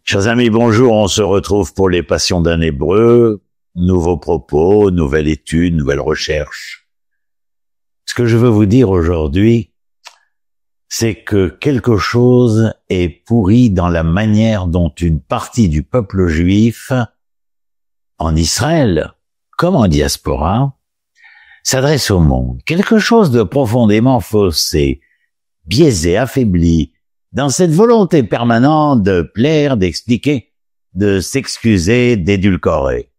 Chers amis, bonjour, on se retrouve pour les passions d'un Hébreu. Nouveaux propos, nouvelle étude, nouvelle recherche. Ce que je veux vous dire aujourd'hui, c'est que quelque chose est pourri dans la manière dont une partie du peuple juif, en Israël comme en diaspora, s'adresse au monde. Quelque chose de profondément faussé, biaisé, affaibli, dans cette volonté permanente de plaire, d'expliquer, de s'excuser, d'édulcorer.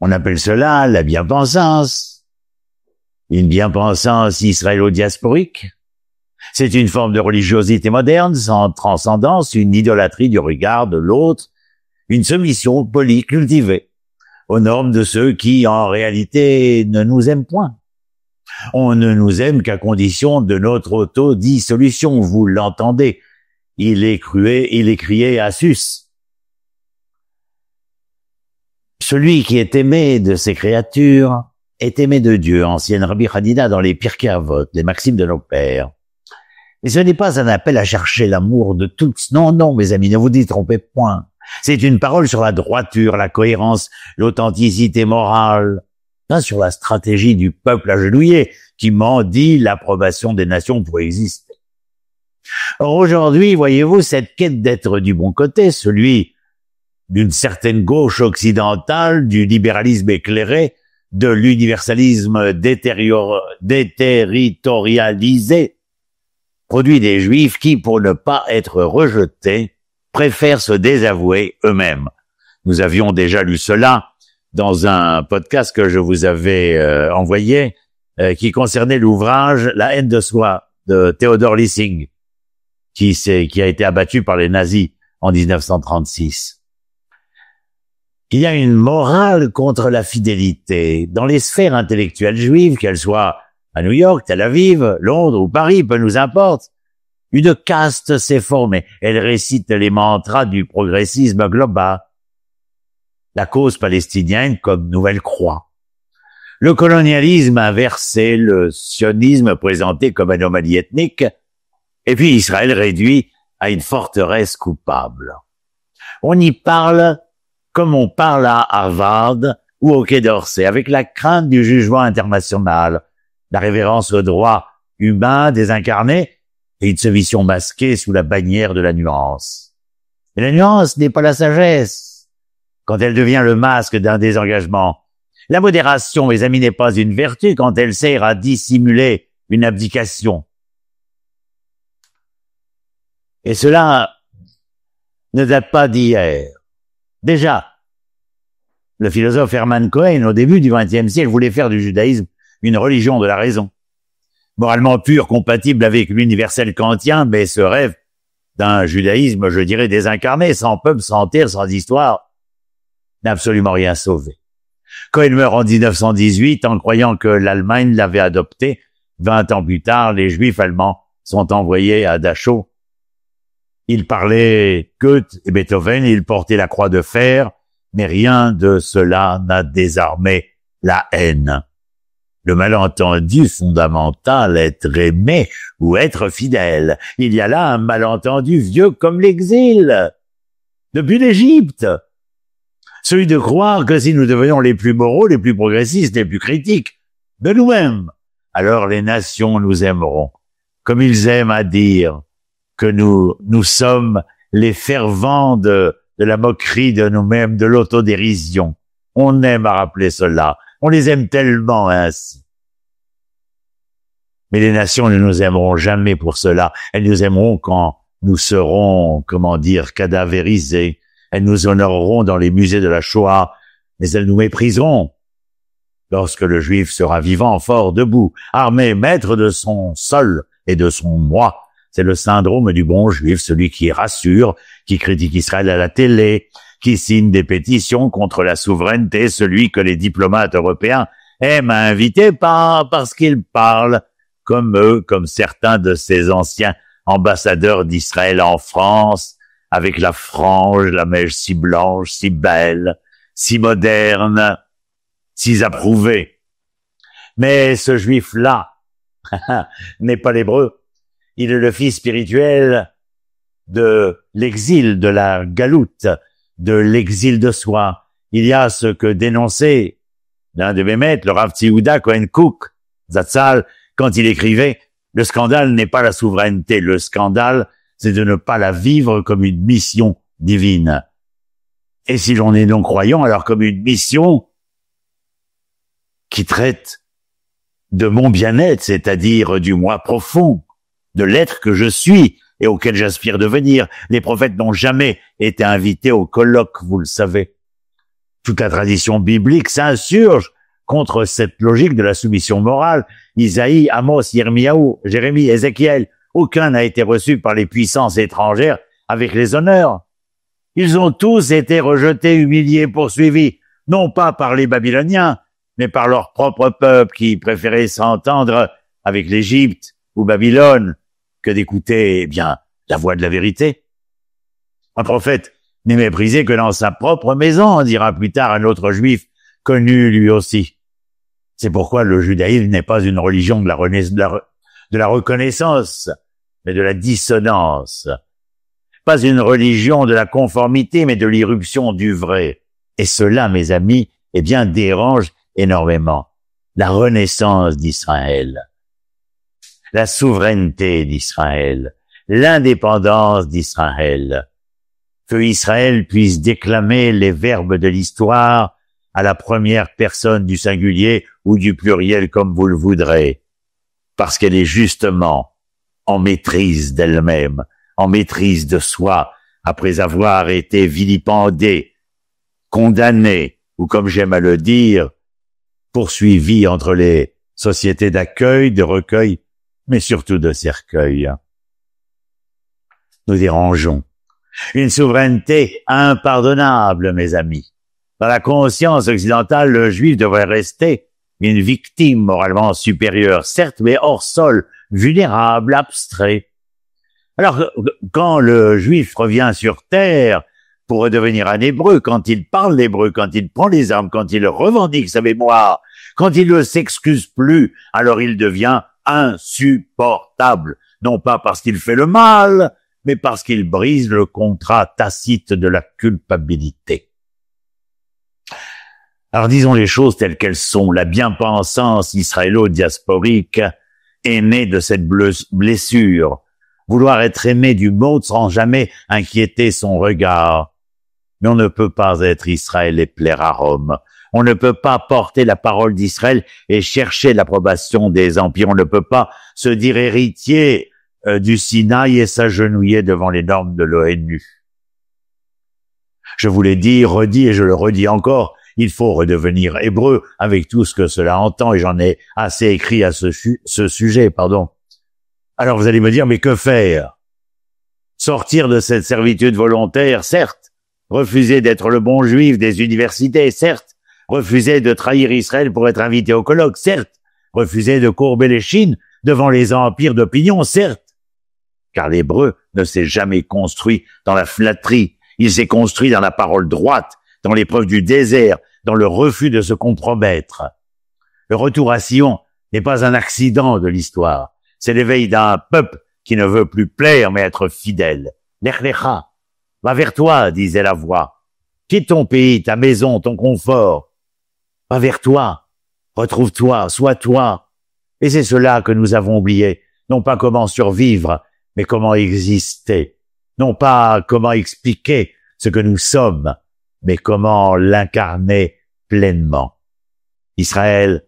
On appelle cela la bien-pensance, une bien-pensance israélo-diasporique. C'est une forme de religiosité moderne, sans transcendance, une idolâtrie du regard de l'autre, une soumission polie cultivée aux normes de ceux qui, en réalité, ne nous aiment point. On ne nous aime qu'à condition de notre autodissolution, vous l'entendez. Il est crié à sus. Celui qui est aimé de ses créatures est aimé de Dieu, ancienne Rabbi Hanina dans les Pirkei Avot, les maximes de nos pères. Et ce n'est pas un appel à chercher l'amour de tous. Non, mes amis, ne vous y trompez point. C'est une parole sur la droiture, la cohérence, l'authenticité morale, pas sur la stratégie du peuple agenouillé qui mendie l'approbation des nations pour exister. Or aujourd'hui, voyez-vous, cette quête d'être du bon côté, celui d'une certaine gauche occidentale, du libéralisme éclairé, de l'universalisme déterritorialisé, produit des Juifs qui, pour ne pas être rejetés, préfèrent se désavouer eux-mêmes. Nous avions déjà lu cela dans un podcast que je vous avais envoyé, qui concernait l'ouvrage La haine de soi de Theodor Lessing, qui a été abattu par les nazis en 1936. Il y a une morale contre la fidélité. Dans les sphères intellectuelles juives, qu'elles soient à New York, Tel Aviv, Londres ou Paris, peu nous importe, une caste s'est formée. Elle récite les mantras du progressisme global. La cause palestinienne comme nouvelle croix. Le colonialisme inversé, le sionisme présenté comme anomalie ethnique, et puis Israël réduit à une forteresse coupable. On y parle comme on parle à Harvard ou au Quai d'Orsay, avec la crainte du jugement international, la révérence au droit humain désincarné et une soumission masquée sous la bannière de la nuance. Et la nuance n'est pas la sagesse, quand elle devient le masque d'un désengagement. La modération, mes amis, n'est pas une vertu quand elle sert à dissimuler une abdication. Et cela ne date pas d'hier. Déjà, le philosophe Hermann Cohen, au début du XXe siècle, voulait faire du judaïsme une religion de la raison. Moralement pure, compatible avec l'universel kantien, mais ce rêve d'un judaïsme, je dirais, désincarné, sans peuple, sans terre, sans histoire, n'a absolument rien sauvé. Cohen meurt en 1918 en croyant que l'Allemagne l'avait adopté. 20 ans plus tard, les Juifs allemands sont envoyés à Dachau. Ils parlaient Goethe et Beethoven, ils portaient la croix de fer, mais rien de cela n'a désarmé la haine. Le malentendu fondamental, être aimé ou être fidèle. Il y a là un malentendu vieux comme l'exil, depuis l'Égypte. Celui de croire que si nous devenons les plus moraux, les plus progressistes, les plus critiques de nous-mêmes, alors les nations nous aimeront, comme ils aiment à dire que nous sommes les fervents de la moquerie de nous-mêmes, de l'autodérision. On aime à rappeler cela. On les aime tellement ainsi. Mais les nations ne nous aimeront jamais pour cela. Elles nous aimeront quand nous serons, cadavérisés. Elles nous honoreront dans les musées de la Shoah, mais elles nous mépriseront lorsque le Juif sera vivant, fort, debout, armé, maître de son sol et de son moi. C'est le syndrome du bon Juif, celui qui rassure, qui critique Israël à la télé, qui signe des pétitions contre la souveraineté, celui que les diplomates européens aiment à inviter parce qu'ils parlent comme eux, comme certains de ces anciens ambassadeurs d'Israël en France, avec la frange, la mèche si blanche, si belle, si moderne, si approuvée. Mais ce juif-là n'est pas l'hébreu. Il est le fils spirituel de l'exil, de la galoute, de l'exil de soi. Il y a ce que dénonçait l'un de mes maîtres, le Rav Tziehuda Cohen Kook, Zatzal, quand il écrivait « Le scandale n'est pas la souveraineté, le scandale, c'est de ne pas la vivre comme une mission divine. » Et si l'on est non-croyant, alors comme une mission qui traite de mon bien-être, c'est-à-dire du moi profond, de l'être que je suis et auquel j'aspire devenir. Les prophètes n'ont jamais été invités au colloque, vous le savez. Toute la tradition biblique s'insurge contre cette logique de la soumission morale. Isaïe, Amos, Yirmiyahu, Jérémie, Ézéchiel, aucun n'a été reçu par les puissances étrangères avec les honneurs. Ils ont tous été rejetés, humiliés, poursuivis, non pas par les Babyloniens, mais par leur propre peuple qui préférait s'entendre avec l'Égypte ou Babylone que d'écouter, la voix de la vérité. Un prophète n'est méprisé que dans sa propre maison, dira plus tard un autre juif connu lui aussi. C'est pourquoi le judaïsme n'est pas une religion de la reconnaissance, mais de la dissonance. Pas une religion de la conformité, mais de l'irruption du vrai. Et cela, mes amis, dérange énormément. La renaissance d'Israël, la souveraineté d'Israël, l'indépendance d'Israël, que Israël puisse déclamer les verbes de l'histoire à la première personne du singulier ou du pluriel comme vous le voudrez, parce qu'elle est justement en maîtrise d'elle-même, en maîtrise de soi, après avoir été vilipendée, condamnée, ou comme j'aime à le dire, poursuivie entre les sociétés d'accueil, de recueil, mais surtout de cercueil. Nous dérangeons. Une souveraineté impardonnable, mes amis. Dans la conscience occidentale, le juif devrait rester une victime moralement supérieure, certes, mais hors sol, vulnérable, abstrait. Alors, quand le juif revient sur terre pour redevenir un hébreu, quand il parle l'hébreu, quand il prend les armes, quand il revendique sa mémoire, quand il ne s'excuse plus, alors il devient insupportable. Non pas parce qu'il fait le mal, mais parce qu'il brise le contrat tacite de la culpabilité. Alors disons les choses telles qu'elles sont. La bien-pensance israélo-diasporique est née de cette blessure. Vouloir être aimé du monde sans jamais inquiéter son regard. Mais on ne peut pas être Israël et plaire à Rome. On ne peut pas porter la parole d'Israël et chercher l'approbation des empires. On ne peut pas se dire héritier du Sinaï et s'agenouiller devant les normes de l'ONU. Je vous l'ai dit, redit et je le redis encore, il faut redevenir hébreu avec tout ce que cela entend et j'en ai assez écrit à ce sujet. Alors vous allez me dire, mais que faire? Sortir de cette servitude volontaire, certes. Refuser d'être le bon juif des universités, certes. Refuser de trahir Israël pour être invité au colloque, certes. Refuser de courber les chines devant les empires d'opinion, certes. Car l'hébreu ne s'est jamais construit dans la flatterie. Il s'est construit dans la parole droite, dans l'épreuve du désert, dans le refus de se compromettre. Le retour à Sion n'est pas un accident de l'histoire. C'est l'éveil d'un peuple qui ne veut plus plaire, mais être fidèle. Lech lecha, va vers toi, disait la voix. Quitte ton pays, ta maison, ton confort. Va vers toi, retrouve-toi, sois toi. Et c'est cela que nous avons oublié. Non pas comment survivre, mais comment exister. Non pas comment expliquer ce que nous sommes, mais comment l'incarner pleinement. Israël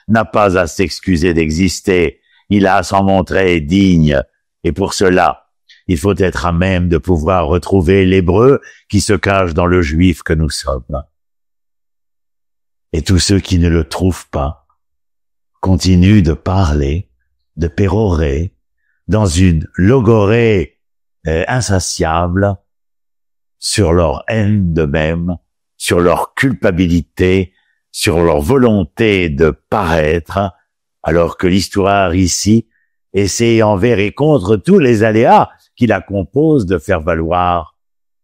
n'a pas à s'excuser d'exister. Il a à s'en montrer digne. Et pour cela, il faut être à même de pouvoir retrouver l'hébreu qui se cache dans le juif que nous sommes. Et tous ceux qui ne le trouvent pas continuent de parler, de pérorer, dans une logorée insatiable sur leur haine d'eux-mêmes, sur leur culpabilité, sur leur volonté de paraître, alors que l'histoire ici essaie envers et contre tous les aléas qui la composent de faire valoir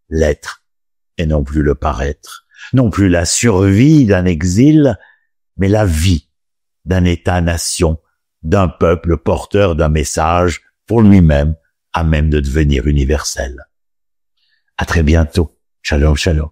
l'être et non plus le paraître, non plus la survie d'un exil, mais la vie d'un État-nation, d'un peuple porteur d'un message pour lui-même à même de devenir universelle. À très bientôt. Shalom, shalom.